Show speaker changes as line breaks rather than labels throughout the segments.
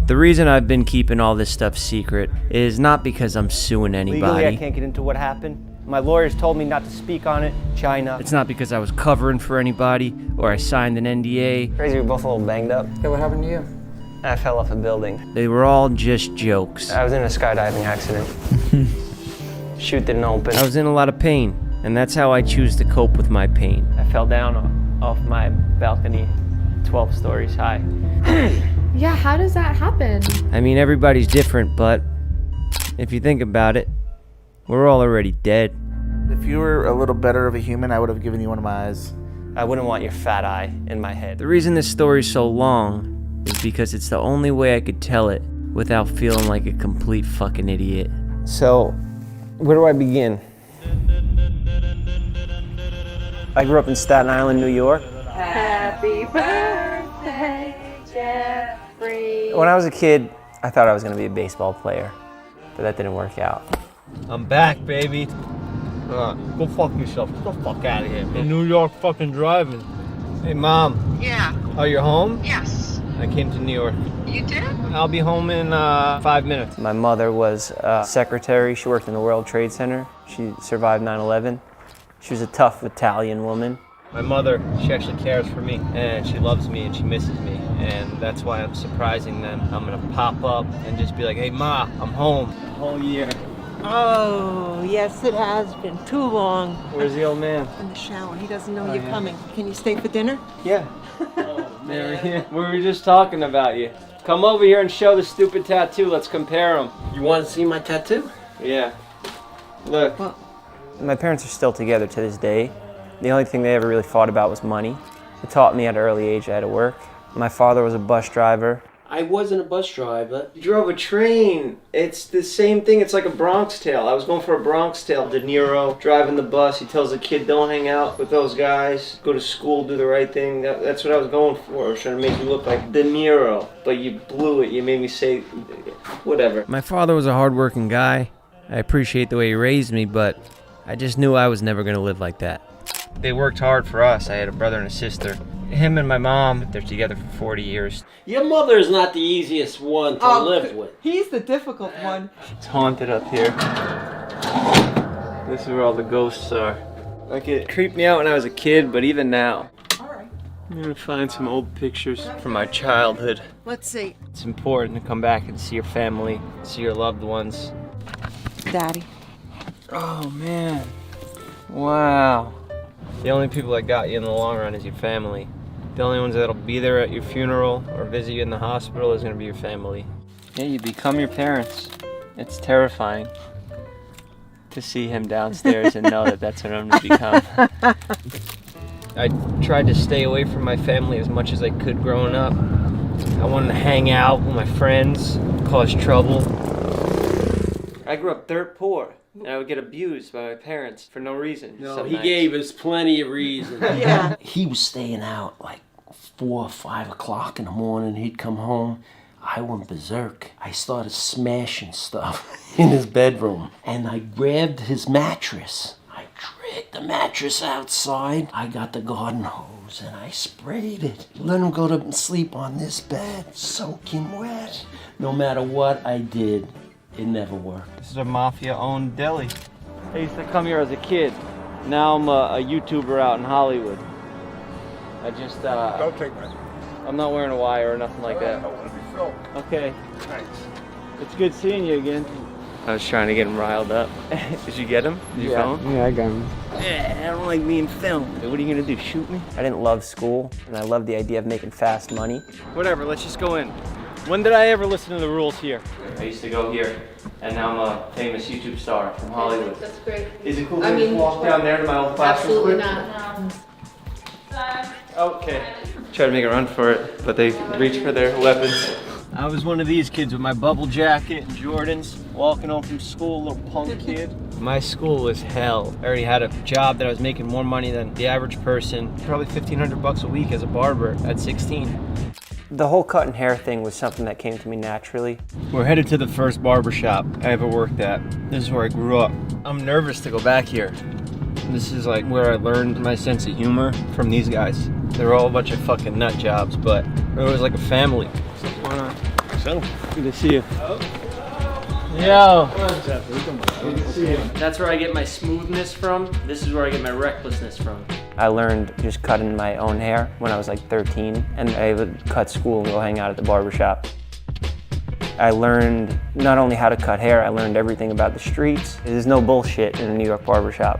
The reason I've been keeping all this stuff secret is not because I'm suing anybody.
Legally, I can't get into what happened. My lawyers told me not to speak on it. China.
It's not because I was covering for anybody or I signed an NDA.
Crazy, we're both a little banged up.
Hey, what happened to you?
I fell off a building.
They were all just jokes.
I was in a skydiving accident. Chute didn't open.
I was in a lot of pain, and that's how I choose to cope with my pain.
I fell down off my balcony, 12 stories high.
Yeah, how does that happen?
I mean, everybody's different, but if you think about it, we're all already dead.
If you were a little better of a human, I would have given you one of my eyes.
I wouldn't want your fat eye in my head.
The reason this story's so long is because it's the only way I could tell it without feeling like a complete fucking idiot.
So, where do I begin? I grew up in Staten Island, New York.
Happy birthday, Jeffrey.
When I was a kid, I thought I was going to be a baseball player, but that didn't work out.
I'm back, baby. Go fuck yourself. Get the fuck out of here, man. New York fucking driving. Hey, Mom.
Yeah.
Oh, you're home?
Yes.
I came to New York.
You did?
I'll be home in 5 minutes.
My mother was a secretary. She worked in the World Trade Center. She survived 9/11. She was a tough Italian woman.
My mother, she actually cares for me, and she loves me, and she misses me, and that's why I'm surprising them. I'm gonna pop up and just be like, hey, Ma, I'm home. The whole year.
Oh, yes, it has been too long.
Where's the old man?
In the shower. He doesn't know you're coming. Can you stay for dinner?
Yeah. We were just talking about you. Come over here and show the stupid tattoo. Let's compare them.
You want to see my tattoo?
Yeah. Look.
Well-
My parents are still together to this day. The only thing they ever really fought about was money. It taught me at an early age I had to work. My father was a bus driver.
I wasn't a bus driver.
You drove a train. It's the same thing. It's like a Bronx Tale. I was going for a Bronx Tale. De Niro driving the bus. He tells the kid, don't hang out with those guys. Go to school, do the right thing. That's what I was going for. I was trying to make you look like De Niro. But you blew it. You made me say, whatever. My father was a hardworking guy. I appreciate the way he raised me, but I just knew I was never going to live like that. They worked hard for us. I had a brother and a sister. Him and my mom, they're together for 40 years.
Your mother is not the easiest one to live with.
He's the difficult one.
It's haunted up here. This is where all the ghosts are. Like, it creeped me out when I was a kid, but even now.
Alright.
I'm gonna find some old pictures from my childhood.
Let's see.
It's important to come back and see your family, see your loved ones.
Daddy.
Oh man. Wow. The only people that got you in the long run is your family. The only ones that'll be there at your funeral or visit you in the hospital is gonna be your family. Yeah, you become your parents. It's terrifying to see him downstairs and know that that's what I'm gonna become. I tried to stay away from my family as much as I could growing up. I wanted to hang out with my friends, cause trouble. I grew up dirt poor, and I would get abused by my parents for no reason.
No, he gave us plenty of reasons.
Yeah.
He was staying out like 4 or 5 o'clock in the morning. He'd come home. I went berserk. I started smashing stuff in his bedroom. And I grabbed his mattress. I dragged the mattress outside. I got the garden hose and I sprayed it. Let him go to sleep on this bed, soaking wet. No matter what I did, it never worked.
This is a mafia-owned deli. I used to come here as a kid. Now I'm a YouTuber out in Hollywood. I just,
Don't take that.
I'm not wearing a wire or nothing like that.
want to be filmed.
Okay.
Thanks.
It's good seeing you again. I was trying to get him riled up. Did you get him? Did you film him?
Yeah, I got him.
I don't like being filmed. What are you gonna do, shoot me?
I didn't love school, and I loved the idea of making fast money.
Whatever, let's just go in. When did I ever listen to the rules here? I used to go here, and now I'm a famous YouTube star from Hollywood.
That's great.
Is it cool to just walk down there to my old classroom?
Absolutely not.
Okay. Try to make a run for it, but they reach for their weapons. I was one of these kids with my bubble jacket and Jordans, walking home from school, little punk kid. My school was hell. I already had a job that I was making more money than the average person, probably $1,500 a week as a barber at 16.
The whole cut and hair thing was something that came to me naturally.
We're headed to the first barber shop I ever worked at. This is where I grew up. I'm nervous to go back here. This is like where I learned my sense of humor from these guys. They were all a bunch of fucking nut jobs, but it was like a family. So wanna Good to see you. Yo. That's where I get my smoothness from. This is where I get my recklessness from.
I learned just cutting my own hair when I was like 13, and I would cut school and go hang out at the barbershop. I learned not only how to cut hair, I learned everything about the streets. There's no bullshit in a New York barbershop.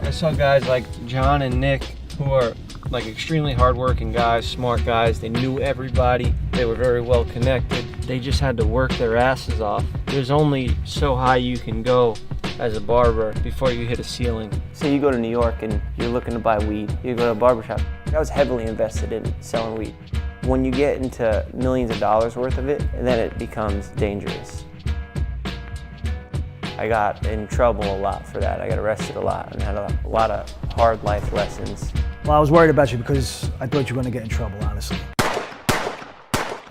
I saw guys like John and Nick who are like extremely hardworking guys, smart guys. They knew everybody. They were very well connected. They just had to work their asses off. There's only so high you can go as a barber before you hit a ceiling.
So you go to New York and you're looking to buy weed. You go to a barbershop. I was heavily invested in selling weed. When you get into millions of dollars worth of it, then it becomes dangerous. I got in trouble a lot for that. I got arrested a lot and had a lot of hard life lessons.
Well, I was worried about you because I thought you were going to get in trouble, honestly.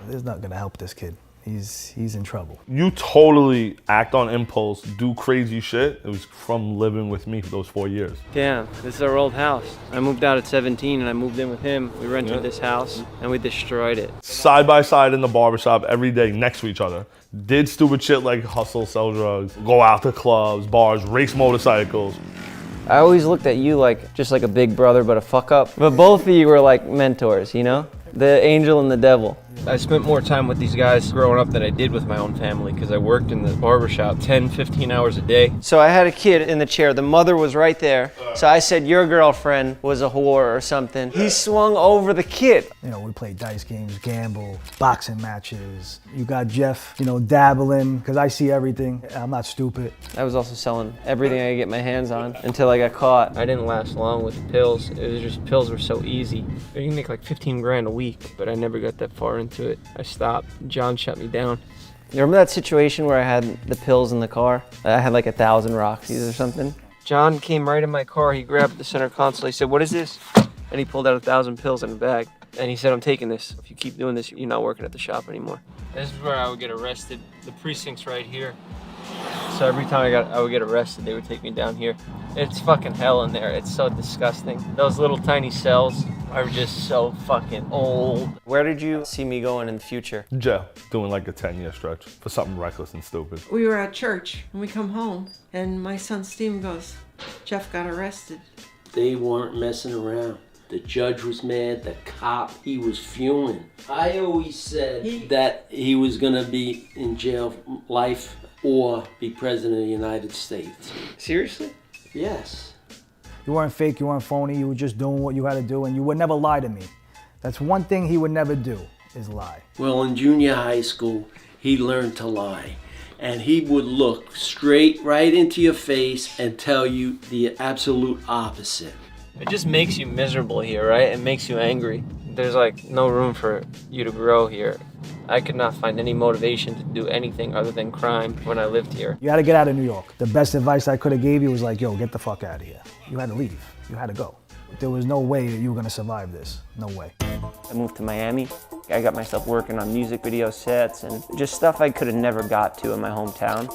There's not going to help this kid. He's in trouble.
You totally act on impulse, do crazy shit. It was from living with me for those 4 years.
Damn, this is our old house. I moved out at 17 and I moved in with him. We rented this house and we destroyed it.
Side by side in the barbershop every day next to each other. Did stupid shit like hustle, sell drugs, go out to clubs, bars, race motorcycles.
I always looked at you like just like a big brother but a fuck up. But both of you were like mentors, you know? The angel and the devil.
I spent more time with these guys growing up than I did with my own family because I worked in the barbershop 10, 15 hours a day.
So I had a kid in the chair. The mother was right there. So I said, your girlfriend was a whore or something. He swung over the kid.
You know, we played dice games, gamble, boxing matches. You got Jeff, you know, dabbling, because I see everything. I'm not stupid.
I was also selling everything I could get my hands on until I got caught.
I didn't last long with the pills. It was just pills were so easy. You can make like 15 grand a week, but I never got that far into it. I stopped. John shut me down.
You remember that situation where I had the pills in the car? I had like 1,000 Roxys or something.
John came right in my car. He grabbed the center console. He said, "What is this?" And he pulled out 1,000 pills in a bag. And he said, "I'm taking this. If you keep doing this, you're not working at the shop anymore." This is where I would get arrested. The precinct's right here. So every time I would get arrested, they would take me down here. It's fucking hell in there. It's so disgusting. Those little tiny cells are just so fucking old.
Where did you see me going in the future?
Jeff, doing like a 10-year stretch for something reckless and stupid.
We were at church and we come home and my son Steven goes, Jeff got arrested.
They weren't messing around. The judge was mad, the cop, he was fuming. I always said that he was gonna be in jail life or be president of the United States.
Seriously?
Yes.
You weren't fake, you weren't phony, you were just doing what you had to do, and you would never lie to me. That's one thing he would never do, is lie.
Well, in junior high school, he learned to lie. And he would look straight right into your face and tell you the absolute opposite.
It just makes you miserable here, right? It makes you angry. There's like no room for you to grow here. I could not find any motivation to do anything other than crime when I lived here.
You had to get out of New York. The best advice I could have gave you was like, yo, get the fuck out of here. You had to leave. You had to go. There was no way that you were gonna survive this. No way.
I moved to Miami. I got myself working on music video sets and just stuff I could have never got to in my hometown.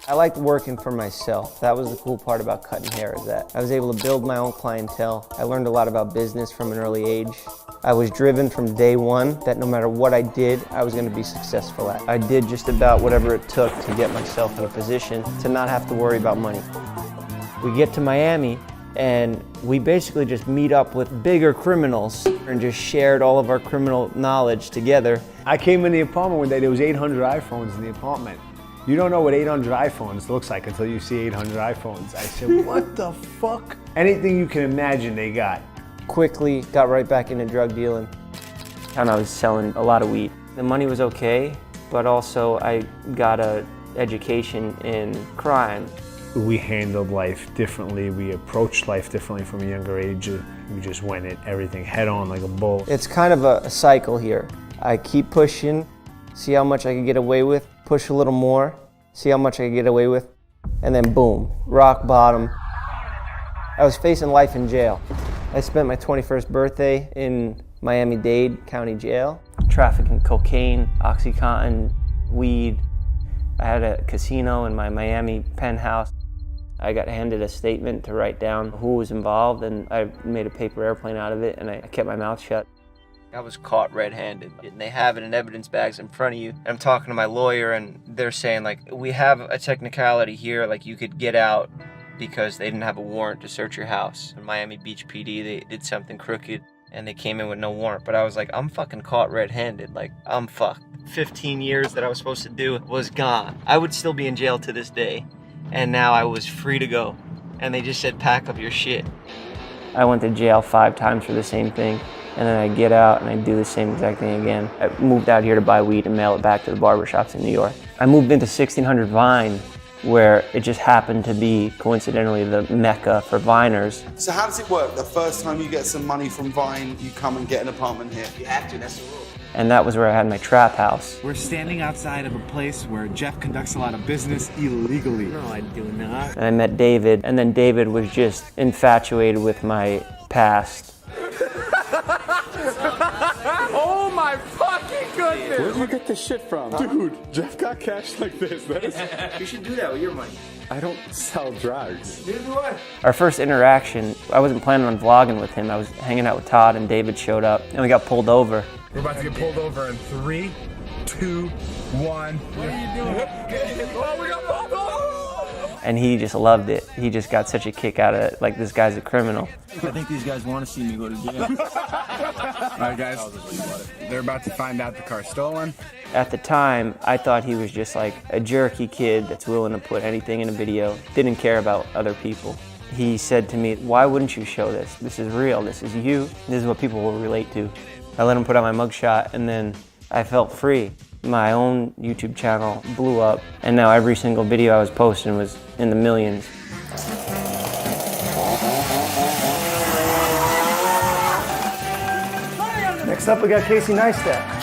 I liked working for myself. That was the cool part about cutting hair, is that I was able to build my own clientele. I learned a lot about business from an early age. I was driven from day one that no matter what I did, I was going to be successful at. I did just about whatever it took to get myself in a position to not have to worry about money. We get to Miami and we basically just meet up with bigger criminals and just shared all of our criminal knowledge together.
I came in the apartment one day, there was 800 iPhones in the apartment. You don't know what 800 iPhones looks like until you see 800 iPhones. I said, what the fuck? Anything you can imagine they got.
Quickly got right back into drug dealing. And I was selling a lot of weed. The money was okay, but also I got an education in crime.
We handled life differently. We approached life differently from a younger age. We just went at everything head on like a bull.
It's kind of a cycle here. I keep pushing, see how much I can get away with, push a little more, see how much I can get away with, and then boom, rock bottom. I was facing life in jail. I spent my 21st birthday in Miami-Dade County Jail, trafficking cocaine, OxyContin, weed. I had a casino in my Miami penthouse. I got handed a statement to write down who was involved, and I made a paper airplane out of it, and I kept my mouth shut.
I was caught red-handed. And they have it in evidence bags in front of you. And I'm talking to my lawyer and they're saying like, we have a technicality here, like you could get out because they didn't have a warrant to search your house. In Miami Beach PD, they did something crooked and they came in with no warrant. But I was like, I'm fucking caught red-handed. Like, I'm fucked. 15 years that I was supposed to do was gone. I would still be in jail to this day. And now I was free to go. And they just said, pack up your shit.
I went to jail 5 times for the same thing. And then I get out and I do the same exact thing again. I moved out here to buy weed and mail it back to the barbershops in New York. I moved into 1600 Vine, where it just happened to be, coincidentally, the mecca for Viners.
So how does it work? The first time you get some money from Vine, you come and get an apartment here?
You have to, that's the rule.
And that was where I had my trap house.
We're standing outside of a place where Jeff conducts a lot of business illegally.
No, I do not.
And I met David, and then David was just infatuated with my past.
Oh my fucking goodness!
Where'd you get this shit from?
Dude, Jeff got cash like this.
You should do that with your money.
I don't sell drugs.
Neither do I.
Our first interaction, I wasn't planning on vlogging with him. I was hanging out with Todd and David showed up and we got pulled over.
We're about to get pulled over in 3, 2, 1. What are you doing? Oh, we got pulled over!
And he just loved it. He just got such a kick out of it, like this guy's a criminal.
I think these guys want to see me go to jail. All right, guys, they're about to find out the car's stolen.
At the time, I thought he was just like a jerky kid that's willing to put anything in a video, didn't care about other people. He said to me, why wouldn't you show this? This is real, this is you, this is what people will relate to. I let him put out my mugshot and then I felt free. My own YouTube channel blew up and now every single video I was posting was in the millions.
Next up, we got Casey Neistat.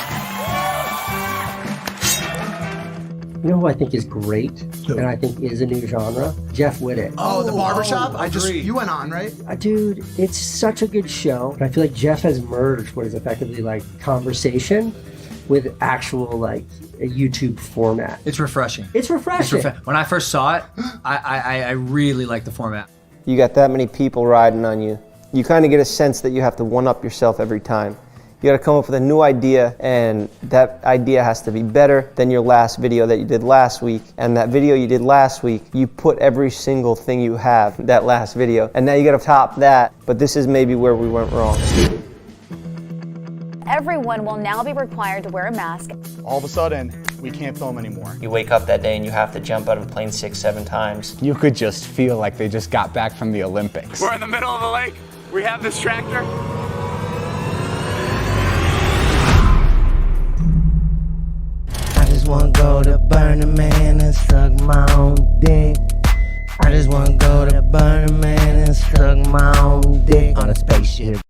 You know who I think is great, and I think is a new genre? Jeff Whittick.
Oh, the barbershop? You went on, right?
Dude, it's such a good show. I feel like Jeff has merged what is effectively like conversation with actual like a YouTube format.
It's refreshing.
It's refreshing.
When I first saw it, I really liked the format.
You got that many people riding on you. You kind of get a sense that you have to one-up yourself every time. You gotta come up with a new idea, and that idea has to be better than your last video that you did last week. And that video you did last week, you put every single thing you have in that last video. And now you gotta top that, but this is maybe where we went wrong.
Everyone will now be required to wear a mask.
All of a sudden, we can't film anymore.
You wake up that day and you have to jump out of a plane 6, 7 times.
You could just feel like they just got back from the Olympics.
We're in the middle of the lake. We have this tractor.
I just wanna go to Burning Man and suck my own dick. I just wanna go to Burning Man and suck my own dick on a spaceship.